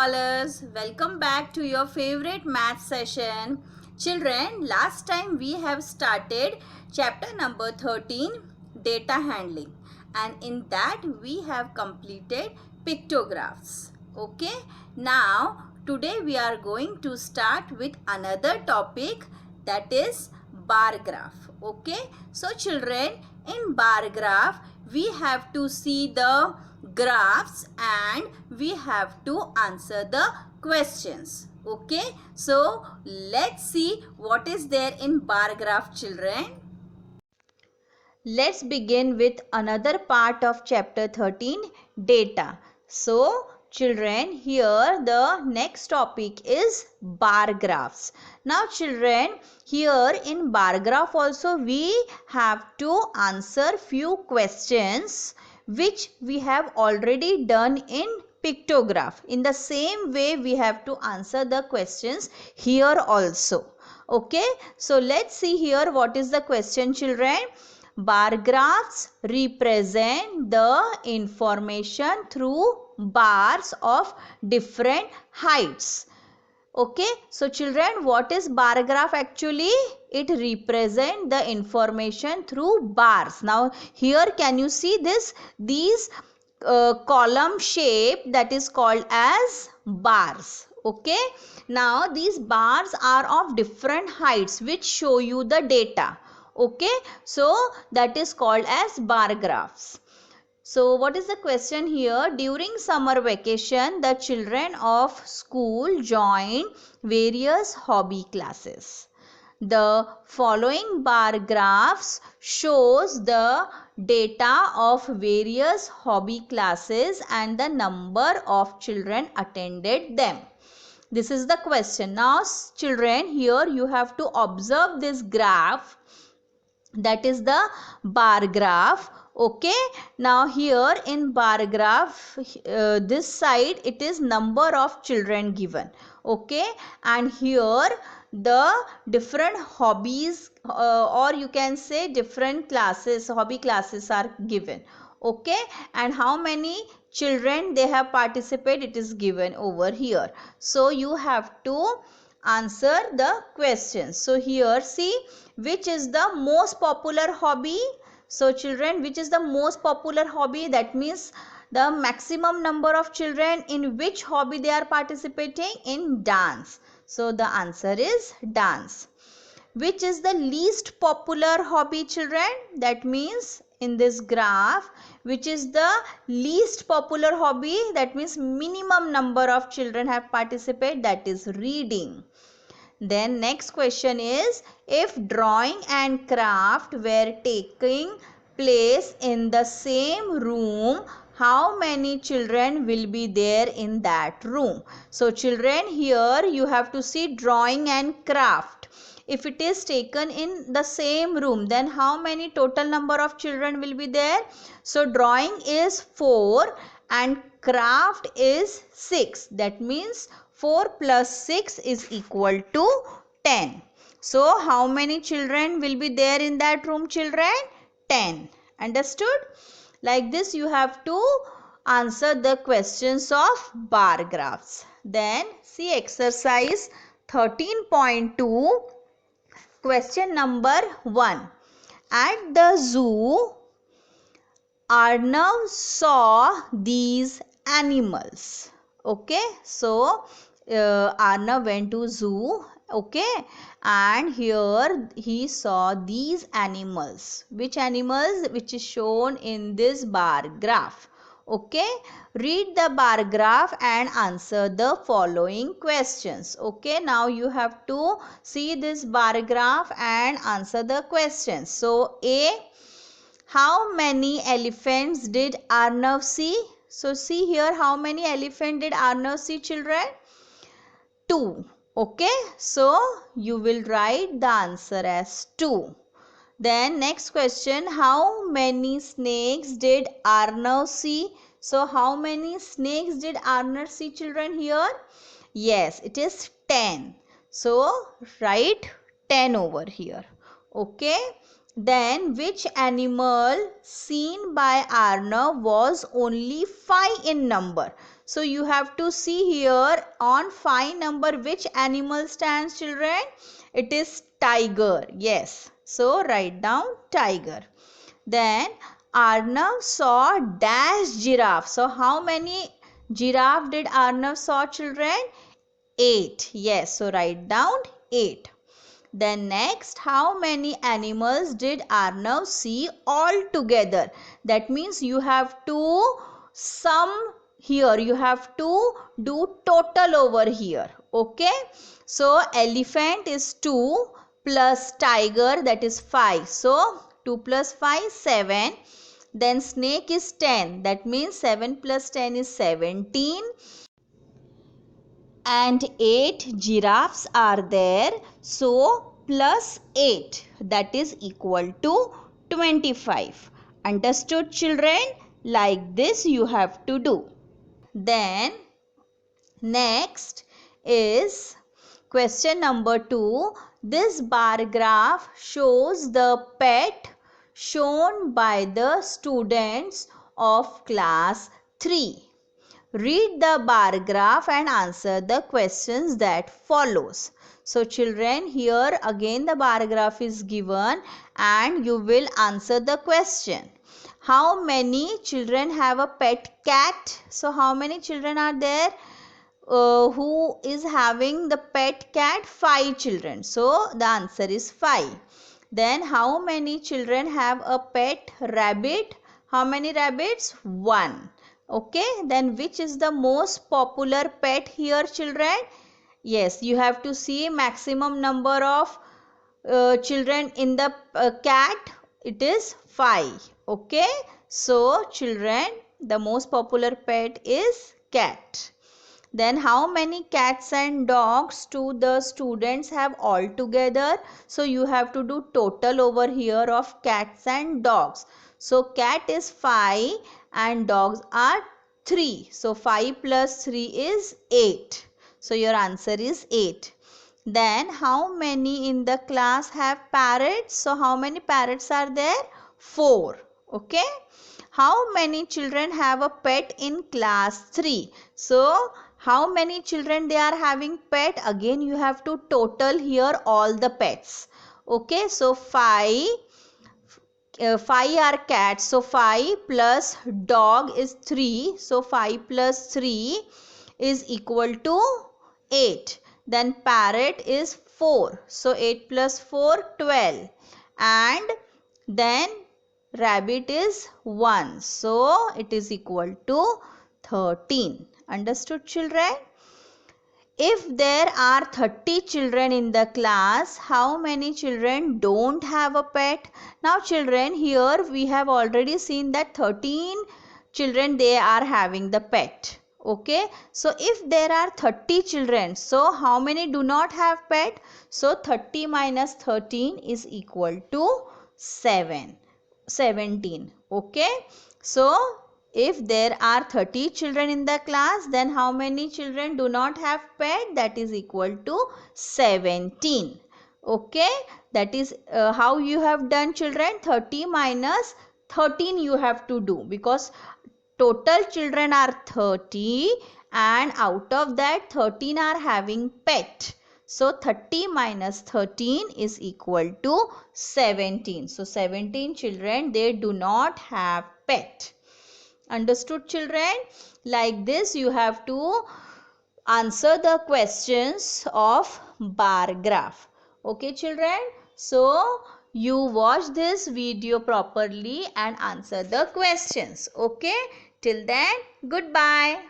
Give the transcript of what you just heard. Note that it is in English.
scholars, welcome back to your favorite math session. Children, last time we have started chapter number 13, data handling, and in that we have completed pictographs. Okay, now today we are going to start with another topic, that is bar graph. Okay, so children, in bar graph we have to see the graphs and we have to answer the questions. Okay, so let's see what is there in bar graph, children. Let's begin with another part of chapter 13, data. So children, here the next topic is bar graphs. Now children, here in bar graph also we have to answer few questions which we have already done in pictograph. In the same way we have to answer the questions here also. Okay, so let's see here what is the question, children. Bar graphs represent the information through bars of different heights. Okay, so children, what is bar graph actually? It represents the information through bars. Now here can you see these column shape that is called as bars. Okay, now these bars are of different heights which show you the data. Okay, so that is called as bar graphs. So what is the question here? During summer vacation, the children of school join various hobby classes. The following bar graphs shows the data of various hobby classes and the number of children attended them. This is the question. Now children, here you have to observe this graph, that is the bar graph. Okay, now here in bar graph, this side it is number of children given. Okay, and here the different hobbies or you can say different classes, hobby classes are given. Okay, and how many children they have participated, it is given over here. So you have to answer the questions. So here see, which is the most popular hobby? So children, which is the most popular hobby? That means the maximum number of children in which hobby they are participating? In dance. So the answer is dance. Which is the least popular hobby, children? That means in this graph, which is the least popular hobby? That means minimum number of children have participated, that is reading. Then next question is, if drawing and craft were taking place in the same room, how many children will be there in that room? So children, here you have to see drawing and craft. If it is taken in the same room, then how many total number of children will be there? So drawing is 4 and craft is 6. That means 4 plus 6 is equal to 10. So how many children will be there in that room, children? 10. Understood? Like this you have to answer the questions of bar graphs. Then see exercise 13.2. Question number 1. At the zoo, Arnav saw these animals. Okay, so Arnav went to zoo. Okay, and here he saw these animals. Which animals? Which is shown in this bar graph. Okay, read the bar graph and answer the following questions. Okay, now you have to see this bar graph and answer the questions. So A, how many elephants did Arnav see? So see here, how many elephants did Arnav see, children? 2. Okay, so you will write the answer as 2. Then next question, how many snakes did Arnav see? So how many snakes did Arnav see, children, here? Yes, it is 10. So write 10 over here. Okay. Then which animal seen by Arnav was only 5 in number? So you have to see here on 5 number which animal stands, children? It is tiger. Yes. So write down tiger. Then Arnav saw dash giraffe. So how many giraffe did Arnav saw, children? 8. Yes. So write down 8. Then next, how many animals did Arnav see all together? That means you have to sum here. You have to do total over here. Okay. So elephant is 2 plus tiger, that is 5. So 2 plus 5, 7. Then snake is 10. That means 7 plus 10 is 17. And 8 giraffes are there, so plus 8, that is equal to 25. Understood, children? Like this you have to do. Then next is question number 2. This bar graph shows the pet shown by the students of class 3. Read the bar graph and answer the questions that follows. So children, here again the bar graph is given and you will answer the question. How many children have a pet cat? So how many children are there who is having the pet cat? 5 children. So the answer is 5. Then how many children have a pet rabbit? How many rabbits? 1. Okay, then which is the most popular pet here, children? Yes, you have to see maximum number of children in the cat. It is 5. Okay, so children, the most popular pet is cat. Then how many cats and dogs do the students have all together? So you have to do total over here of cats and dogs. So cat is 5 and dogs are 3. So 5 plus 3 is 8. So your answer is 8. Then how many in the class have parrots? So how many parrots are there? 4. Okay. How many children have a pet in class 3? So how many children they are having pet? Again you have to total here all the pets. Okay, so 5 are cats. So 5 plus dog is 3. So 5 plus 3 is equal to 8. Then parrot is 4. So 8 plus 4, 12. And then rabbit is 1. So it is equal to 13. Understood, children? If there are 30 children in the class, how many children don't have a pet? Now children, here we have already seen that 13 children they are having the pet. Okay, so if there are 30 children, so how many do not have pet? So 30 minus 13 is equal to 17. Okay, so if there are 30 children in the class, then how many children do not have pet? That is equal to 17. Okay, that is how you have done, children. 30 minus 13 you have to do, because total children are 30 and out of that 13 are having pet. So 30 minus 13 is equal to 17. So 17 children, they do not have pet. Understood, children? Like this you have to answer the questions of bar graph. Okay, children? So you watch this video properly and answer the questions. Okay? Till then, goodbye.